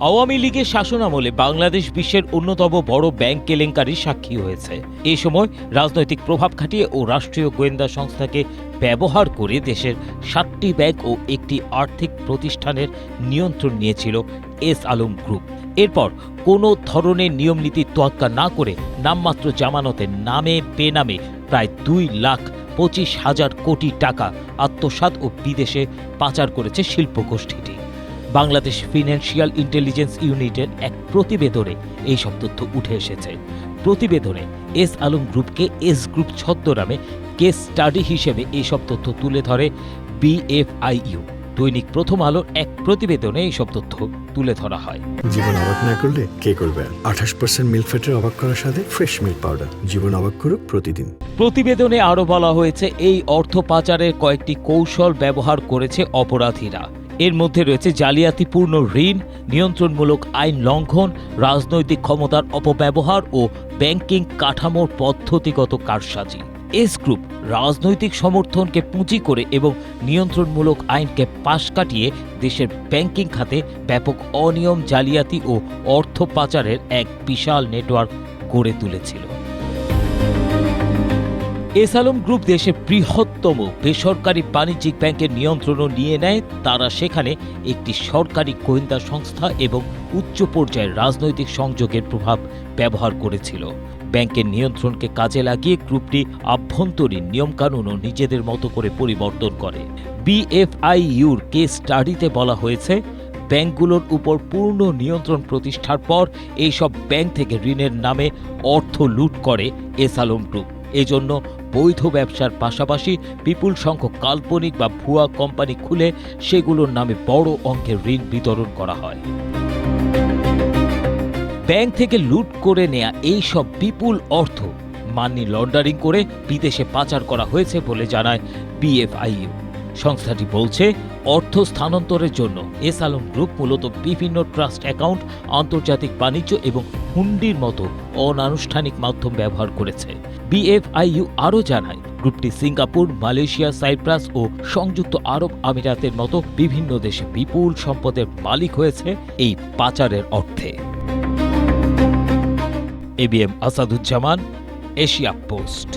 আওয়ামী লীগের শাসনামলে বাংলাদেশ বিশ্বের অন্যতম বড় ব্যাংক কেলেঙ্কারির সাক্ষী হয়েছে। এ সময় রাজনৈতিক প্রভাব খাটিয়ে ও রাষ্ট্রীয় গোয়েন্দা সংস্থাকে ব্যবহার করে দেশের 7টি ব্যাংক ও একটি আর্থিক প্রতিষ্ঠানের নিয়ন্ত্রণ নিয়েছিল এস আলম গ্রুপ। এরপর কোনো ধরনের নিয়মনীতি তোয়াক্কা না করে নামমাত্র জামানতের নামে বেনামে প্রায় 2,25,000 কোটি টাকা আত্মসাৎ ও বিদেশে পাচার করেছে শিল্পগোষ্ঠীটি। বাংলাদেশ ফিনান্সিয়াল ইন্টেলিজেন্স ইউনিটের এক প্রতিবেদনে এইসব তথ্য উঠে এসেছে। প্রতিবেদনে এস আলম গ্রুপকে এস গ্রুপ ছদ্মনামে কেস স্টাডি হিসেবে এইসব তথ্য তুলে ধরে বিএফআইইউ। দৈনিক প্রথম আলোর এক প্রতিবেদনে এইসব তথ্য তুলে ধরা হয়। জীবন অবাক না করলে কে করবে? 28% মিল্ক ফ্যাটের অবাক করার সাথে ফ্রেশ মিল্ক পাউডার। জীবন অবাক করুক প্রতিদিন। প্রতিবেদনে আরও বলা হয়েছে, এই অর্থ পাচারের কয়েকটি কৌশল ব্যবহার করেছে অপরাধীরা। এর মধ্যে রয়েছে জালিয়াতিপূর্ণ ঋণ, নিয়ন্ত্রণমূলক আইন লঙ্ঘন, রাজনৈতিক ক্ষমতার অপব্যবহার ও ব্যাংকিং কাঠামোর পদ্ধতিগত কারসাজি। এস গ্রুপ রাজনৈতিক সমর্থনকে পুঁজি করে এবং নিয়ন্ত্রণমূলক আইনকে পাশ কাটিয়ে দেশের ব্যাংকিং খাতে ব্যাপক অনিয়ম, জালিয়াতি ও অর্থ পাচারের এক বিশাল নেটওয়ার্ক গড়ে তুলেছিল। এস আলম গ্রুপ দেশের বৃহত্তম বেসরকারি বাণিজ্যিক ব্যাংকের নিয়ন্ত্রণও নিয়ে নেয়। তারা সেখানে একটি সরকারি গোয়েন্দা সংস্থা এবং উচ্চ পর্যায়ের রাজনৈতিক সংযোগের প্রভাব ব্যবহার করেছিল। ব্যাংকের নিয়ন্ত্রণকে কাজে লাগিয়ে গ্রুপটি আভ্যন্তরীণ নিয়মকানুনও নিজেদের মতো করে পরিবর্তন করে। বিএফআইইউর কেস স্টাডিতে বলা হয়েছে, ব্যাংকগুলোর উপর পূর্ণ নিয়ন্ত্রণ প্রতিষ্ঠার পর এইসব ব্যাংক থেকে ঋণের নামে অর্থ লুট করে এস আলম গ্রুপ। এজন্য বৈধ ব্যবসার পাশাপাশি বিপুল সংখ্যক কাল্পনিক বা ভুয়া কোম্পানি খুলে সেগুলোর নামে বড় অঙ্কের ঋণ বিতরণ করা হয়। ব্যাংক থেকে লুট করে নেয়া এই সব বিপুল অর্থ মানি লন্ডারিং করে বিদেশে পাচার করা হয়েছে বলে জানায় বিএফআইইউ। সংস্থাটি বলছে, অর্থ স্থানান্তরের জন্য এস আলম গ্রুপ মূলত বিভিন্ন ট্রাস্ট অ্যাকাউন্ট, আন্তর্জাতিক বাণিজ্য এবং হুন্ডির মতো অনানুষ্ঠানিক মাধ্যম ব্যবহার করেছে। বিএফআইইউ আরও জানায়, গ্রুপটি সিঙ্গাপুর, মালয়েশিয়া, সাইপ্রাস ও সংযুক্ত আরব আমিরাতের মতো বিভিন্ন দেশে বিপুল সম্পদের মালিক হয়েছে এই পাচারের অর্থে। ABM Asaduzzaman, Asia post.